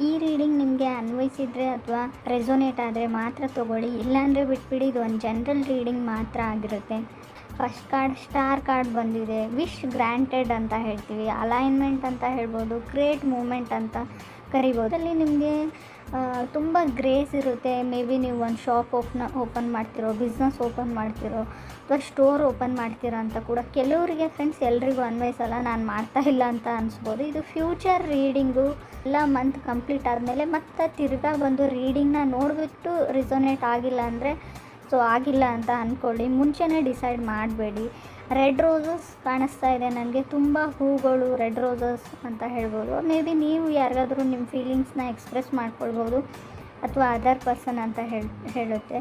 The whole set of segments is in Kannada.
ಈ ರೀಡಿಂಗ್ ನಿಮಗೆ ಅನ್ವಯಿಸಿದರೆ ಅಥವಾ ರೆಸೊನೇಟ್ ಆದರೆ ಮಾತ್ರ ತೊಗೊಳ್ಳಿ, ಇಲ್ಲಾಂದರೆ ಬಿಟ್ಬಿಡಿ. ಇದು ಒಂದು ಜನರಲ್ ರೀಡಿಂಗ್ ಮಾತ್ರ ಆಗಿರುತ್ತೆ. ಫಸ್ಟ್ ಕಾರ್ಡ್ ಸ್ಟಾರ್ ಕಾರ್ಡ್ ಬಂದಿದೆ. ವಿಶ್ ಗ್ರ್ಯಾಂಟೆಡ್ ಅಂತ ಹೇಳ್ತೀವಿ, ಅಲೈನ್ಮೆಂಟ್ ಅಂತ ಹೇಳ್ಬೋದು, ಗ್ರೇಟ್ ಮೂಮೆಂಟ್ ಅಂತ ಕರಿಬೋದು. ಅಲ್ಲಿ ನಿಮಗೆ ತುಂಬ ಗ್ರೇಸ್ ಇರುತ್ತೆ. ಮೇ ಬಿ ನೀವು ಒಂದು ಶಾಪ್ ಓಪನ್ ಮಾಡ್ತಿರೋ, ಬಿಸ್ನೆಸ್ ಓಪನ್ ಮಾಡ್ತಿರೋ, ಅಥವಾ ಸ್ಟೋರ್ ಓಪನ್ ಮಾಡ್ತೀರಾ ಅಂತ ಕೂಡ ಕೆಲವರಿಗೆ ಫ್ರೆಂಡ್ಸ್, ಎಲ್ರಿಗೂ ಅನ್ವಯಿಸಲ್ಲ. ನಾನು ಮಾಡ್ತಾ ಇಲ್ಲ ಅಂತ ಅನಿಸ್ಬೋದು. ಇದು ಫ್ಯೂಚರ್ ರೀಡಿಂಗು. ಎಲ್ಲ ಮಂತ್ ಕಂಪ್ಲೀಟ್ ಆದಮೇಲೆ ಮತ್ತೆ ತಿರ್ಗಾ ಬಂದು ರೀಡಿಂಗ್ನ ನೋಡಿಬಿಟ್ಟು ರಿಸೊನೇಟ್ ಆಗಿಲ್ಲ ಅಂದರೆ ಆಗಿಲ್ಲ ಅಂತ ಅಂದ್ಕೊಳ್ಳಿ. ಮುಂಚೆನೇ ಡಿಸೈಡ್ ಮಾಡಬೇಡಿ. ರೆಡ್ ರೋಸಸ್ ಕಾಣಿಸ್ತಾ ಇದೆ ನನಗೆ, ತುಂಬ ಹೂಗಳು, ರೆಡ್ ರೋಸಸ್ ಅಂತ ಹೇಳ್ಬೋದು. ಮೇ ಬಿ ನೀವು ಯಾರಿಗಾದ್ರೂ ನಿಮ್ಮ ಫೀಲಿಂಗ್ಸ್ನ ಎಕ್ಸ್ಪ್ರೆಸ್ ಮಾಡ್ಕೊಳ್ಬೋದು, ಅಥವಾ ಅದರ್ ಪರ್ಸನ್ ಅಂತ ಹೇಳುತ್ತೆ.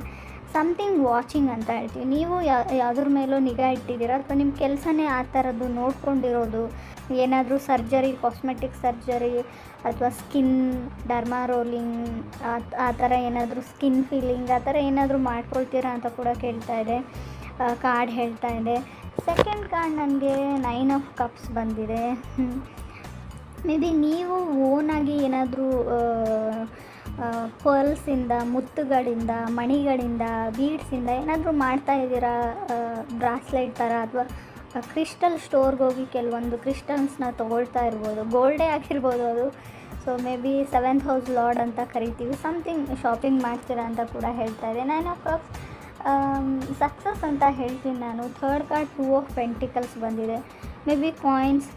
ಸಮಥಿಂಗ್ ವಾಚಿಂಗ್ ಅಂತ ಹೇಳ್ತೀವಿ. ನೀವು ಯಾವುದ್ರ ಮೇಲೂ ನಿಗಾ ಇಟ್ಟಿದ್ದೀರ, ಅಥವಾ ನಿಮ್ಮ ಕೆಲಸನೇ ಆ ಥರದ್ದು ನೋಡ್ಕೊಂಡಿರೋದು. ಏನಾದರೂ ಸರ್ಜರಿ, ಕಾಸ್ಮೆಟಿಕ್ ಸರ್ಜರಿ, ಅಥವಾ ಸ್ಕಿನ್ ಡರ್ಮಾ ರೋಲಿಂಗ್, ಆ ಥರ ಏನಾದರೂ ಸ್ಕಿನ್ ಫೀಲಿಂಗ್ ಆ ಥರ ಏನಾದರೂ ಮಾಡ್ಕೊಳ್ತೀರಾ ಅಂತ ಕೂಡ ಕೇಳ್ತಾ ಇದೆ ಕಾರ್ಡ್, ಹೇಳ್ತಾ ಇದೆ. ಸೆಕೆಂಡ್ ಕಾರ್ಡ್ ನನಗೆ 9 ಆಫ್ ಕಪ್ಸ್ ಬಂದಿದೆ. ಮೇ ಬಿ ನೀವು ಓನಾಗಿ ಏನಾದರೂ ಪರ್ಲ್ಸಿಂದ, ಮುತ್ತುಗಳಿಂದ, ಮಣಿಗಳಿಂದ, ಬೀಡ್ಸಿಂದ ಏನಾದರೂ ಮಾಡ್ತಾಯಿದ್ದೀರಾ, ಬ್ರಾಸ್ಲೆಟ್ ಥರ, ಅಥವಾ ಕ್ರಿಸ್ಟಲ್ ಸ್ಟೋರ್ಗೆ ಹೋಗಿ ಕೆಲವೊಂದು ಕ್ರಿಸ್ಟಲ್ಸ್ನ ತೊಗೊಳ್ತಾ ಇರ್ಬೋದು. ಗೋಲ್ಡೇ ಆಗಿರ್ಬೋದು ಅದು. So may be 7th house lord ಅಂತ ಕರಿತೀವಿ. ಸಮಥಿಂಗ್ ಶಾಪಿಂಗ್ ಮಾಡ್ತೀರಾ ಅಂತ ಕೂಡ ಹೇಳ್ತಾ ಇದೆ. 9 ಆಫ್ ಕಪ್ಸ್ ಸಕ್ಸಸ್ ಅಂತ ಹೇಳ್ತೀನಿ ನಾನು. ಥರ್ಡ್ ಕಾರ್ಡ್ 2 ಆಫ್ ಪೆಂಟಿಕಲ್ಸ್ ಬಂದಿದೆ. ಮೇ ಬಿ ಕಾಯಿನ್ಸ್,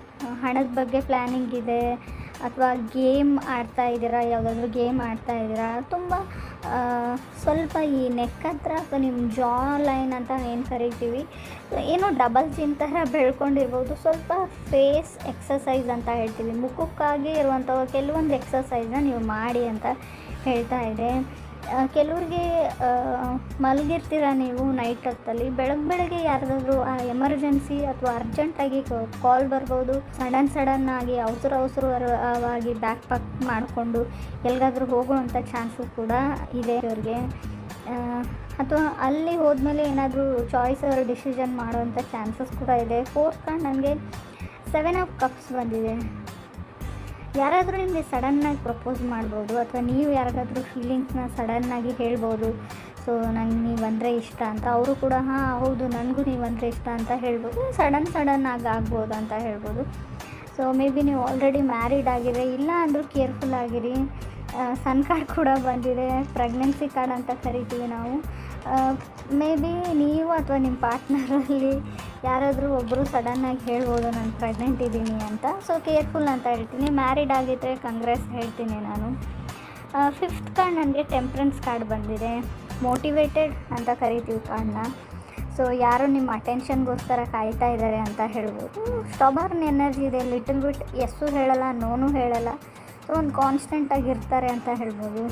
ಹಣದ ಬಗ್ಗೆ ಪ್ಲ್ಯಾನಿಂಗ್ ಇದೆ, ಅಥವಾ ಗೇಮ್ ಆಡ್ತಾ ಇದ್ದೀರಾ, ಯಾವುದಾದ್ರೂ ಗೇಮ್ ಆಡ್ತಾ ಇದ್ದೀರಾ. ತುಂಬ ಸ್ವಲ್ಪ ಈ ನೆಕ್ ಹತ್ರ, ಅಥವಾ ನಿಮ್ಮ ಜಾ ಲೈನ್ ಅಂತ ಏನು ಕರಿತೀವಿ, ಏನೋ ಡಬಲ್ ಚಿನ್ ಥರ ಬೆಳ್ಕೊಂಡಿರ್ಬೋದು. ಸ್ವಲ್ಪ ಫೇಸ್ ಎಕ್ಸಸೈಸ್ ಅಂತ ಹೇಳ್ತೀವಿ, ಮುಖಕ್ಕಾಗಿ ಇರುವಂಥ ಕೆಲವೊಂದು ಎಕ್ಸಸೈಸ್ನ ನೀವು ಮಾಡಿ ಅಂತ ಹೇಳ್ತಾ ಇದೆ. ಕೆಲವ್ರಿಗೆ ಮಲಗಿರ್ತೀರ ನೀವು ನೈಟ್ ಹೊತ್ತಲ್ಲಿ, ಬೆಳಗ್ಗೆ ಯಾರಾದರೂ ಎಮರ್ಜೆನ್ಸಿ ಅಥವಾ ಅರ್ಜೆಂಟಾಗಿ ಕಾಲ್ ಬರ್ಬೋದು. ಸಡನ್ನಾಗಿ ಅವಸರವಾಗಿ ಬ್ಯಾಕ್ ಪ್ಯಾಕ್ ಮಾಡಿಕೊಂಡು ಎಲ್ಲಿಗಾದ್ರೂ ಹೋಗುವಂಥ ಚಾನ್ಸಸ್ ಕೂಡ ಇದೆ ಅವ್ರಿಗೆ. ಅಥವಾ ಅಲ್ಲಿ ಹೋದ್ಮೇಲೆ ಏನಾದರೂ ಚಾಯ್ಸ್ ಅವರು ಡಿಸಿಷನ್ ಮಾಡುವಂಥ ಚಾನ್ಸಸ್ ಕೂಡ ಇದೆ. ಫೋರ್ತ್ ಕಾರ್ಡ್ ನನಗೆ 7 ಆಫ್ ಕಪ್ಸ್ ಬಂದಿದೆ. ಯಾರಾದರೂ ನಿಮಗೆ ಸಡನ್ನಾಗಿ ಪ್ರಪೋಸ್ ಮಾಡ್ಬೋದು, ಅಥವಾ ನೀವು ಯಾರಿಗಾದ್ರೂ ಫೀಲಿಂಗ್ಸ್ನ ಸಡನ್ನಾಗಿ ಹೇಳ್ಬೋದು. ಸೊ ನಂಗೆ ನೀವಂದರೆ ಇಷ್ಟ ಅಂತ, ಅವರು ಕೂಡ ಹಾಂ ಹೌದು ನನಗೂ ನೀವಂದರೆ ಇಷ್ಟ ಅಂತ ಹೇಳ್ಬೋದು. ಸಡನ್ನಾಗಿ ಆಗ್ಬೋದು ಅಂತ ಹೇಳ್ಬೋದು. ಸೊ ಮೇ ಬಿ ನೀವು ಆಲ್ರೆಡಿ ಮ್ಯಾರಿಡ್ ಆಗಿದೆ, ಇಲ್ಲ ಅಂದರೂ ಕೇರ್ಫುಲ್ ಆಗಿರಿ. ಸನ್ ಕಾರ್ಡ್ ಕೂಡ ಬಂದಿದೆ, ಪ್ರೆಗ್ನೆನ್ಸಿ ಕಾರ್ಡ್ ಅಂತ ಕರಿತೀವಿ ನಾವು. ಮೇ ಬಿ ನೀವು ಅಥವಾ ನಿಮ್ಮ ಪಾರ್ಟ್ನರಲ್ಲಿ ಯಾರಾದರೂ ಒಬ್ಬರು ಸಡನ್ನಾಗಿ ಹೇಳ್ಬೋದು ನಾನು ಪ್ರೆಗ್ನೆಂಟ್ ಇದ್ದೀನಿ ಅಂತ. ಸೊ ಕೇರ್ಫುಲ್ ಅಂತ ಹೇಳ್ತೀನಿ. ಮ್ಯಾರಿಡ್ ಆಗಿದ್ದರೆ ಕಂಗ್ರೆಸ್ ಹೇಳ್ತೀನಿ ನಾನು. ಫಿಫ್ತ್ ಕಾರ್ಡ್ ನನಗೆ ಟೆಂಪ್ರೆನ್ಸ್ ಕಾರ್ಡ್ ಬಂದಿದೆ. ಮೋಟಿವೇಟೆಡ್ ಅಂತ ಕರಿತೀವಿ ಕಾರ್ಡ್ನ. ಸೊ ಯಾರು ನಿಮ್ಮ ಅಟೆನ್ಷನ್ಗೋಸ್ಕರ ಕಾಯ್ತಾ ಇದ್ದಾರೆ ಅಂತ ಹೇಳ್ಬೋದು. ಸ್ಟಬರ್ನ್ ಎನರ್ಜಿ ಇದೆ, ಲಿಟಲ್ ಬಿಟ್ ಎಸ್ಸು ಹೇಳಲ್ಲ, ನೋನು ಹೇಳಲ್ಲ. ಸೊ ಒಂದು ಕಾನ್ಸ್ಟೆಂಟಾಗಿರ್ತಾರೆ ಅಂತ ಹೇಳ್ಬೋದು.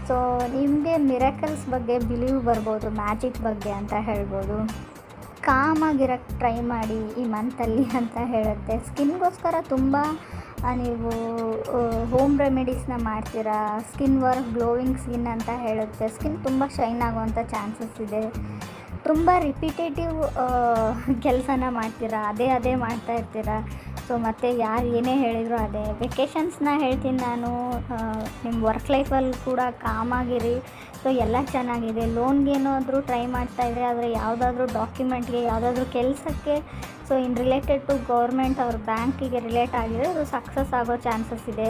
ಸೊ ನಿಮಗೆ ಮಿರಾಕಲ್ಸ್ ಬಗ್ಗೆ ಬಿಲೀವ್ ಬರ್ಬೋದು, ಮ್ಯಾಜಿಕ್ ಬಗ್ಗೆ ಅಂತ ಹೇಳ್ಬೋದು. ಕಾಮಾಗಿರೋಕ್ಕೆ ಟ್ರೈ ಮಾಡಿ ಈ ಮಂತಲ್ಲಿ ಅಂತ ಹೇಳುತ್ತೆ. ಸ್ಕಿನ್ಗೋಸ್ಕರ ತುಂಬ ನೀವು ಹೋಮ್ ರೆಮಿಡೀಸ್ನ ಮಾಡ್ತೀರಾ. ಸ್ಕಿನ್ ವರ್ಕ್, ಗ್ಲೋವಿಂಗ್ ಸ್ಕಿನ್ ಅಂತ ಹೇಳುತ್ತೆ. ಸ್ಕಿನ್ ತುಂಬ ಶೈನ್ ಆಗುವಂಥ ಚಾನ್ಸಸ್ ಇದೆ. ತುಂಬ ರಿಪಿಟೇಟಿವ್ ಕೆಲಸನ ಮಾಡ್ತೀರಾ, ಅದೇ ಮಾಡ್ತಾ ಇರ್ತೀರಾ. ಸೊ ಮತ್ತು ಯಾರು ಏನೇ ಹೇಳಿದ್ರು ಅದೇ. ವೆಕೇಷನ್ಸ್ನ ಹೇಳ್ತೀನಿ ನಾನು. ನಿಮ್ಮ ವರ್ಕ್ ಲೈಫಲ್ಲಿ ಕೂಡ ಕಾಮಾಗಿರಿ. ಸೊ ಎಲ್ಲ ಚೆನ್ನಾಗಿದೆ. ಲೋನ್ಗೇನಾದರೂ ಟ್ರೈ ಮಾಡ್ತಾಯಿದ್ರೆ, ಆದರೆ ಯಾವುದಾದ್ರೂ ಡಾಕ್ಯುಮೆಂಟ್ಗೆ, ಯಾವುದಾದ್ರೂ ಕೆಲಸಕ್ಕೆ, ಸೊ ರಿಲೇಟೆಡ್ ಟು ಗೌರ್ಮೆಂಟ್ ಅವ್ರ ಬ್ಯಾಂಕಿಗೆ ರಿಲೇಟ್ ಆಗಿದ್ರೆ ಅದು ಸಕ್ಸಸ್ ಆಗೋ ಚಾನ್ಸಸ್ ಇದೆ.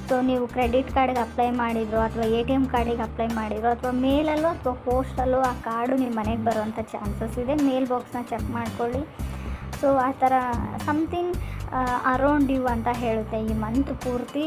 ಸೊ ನೀವು ಕ್ರೆಡಿಟ್ ಕಾರ್ಡಿಗೆ ಅಪ್ಲೈ ಮಾಡಿದ್ರು, ಅಥವಾ ATM ಕಾರ್ಡಿಗೆ ಅಪ್ಲೈ ಮಾಡಿದ್ರು, ಅಥವಾ ಮೇಲಲ್ಲೋ ಅಥವಾ ಪೋಸ್ಟಲ್ಲೋ ಆ ಕಾರ್ಡು ನಿಮ್ಮ ಮನೆಗೆ ಬರುವಂಥ ಚಾನ್ಸಸ್ ಇದೆ. ಮೇಲ್ ಬಾಕ್ಸ್ನ ಚೆಕ್ ಮಾಡ್ಕೊಳ್ಳಿ. ಸೊ ಆ ಥರ ಸಮಥಿಂಗ್ ಅರೌಂಡ್ ಯು ಅಂತ ಹೇಳುತ್ತೆ ಈ ಮಂತ್ ಪೂರ್ತಿ.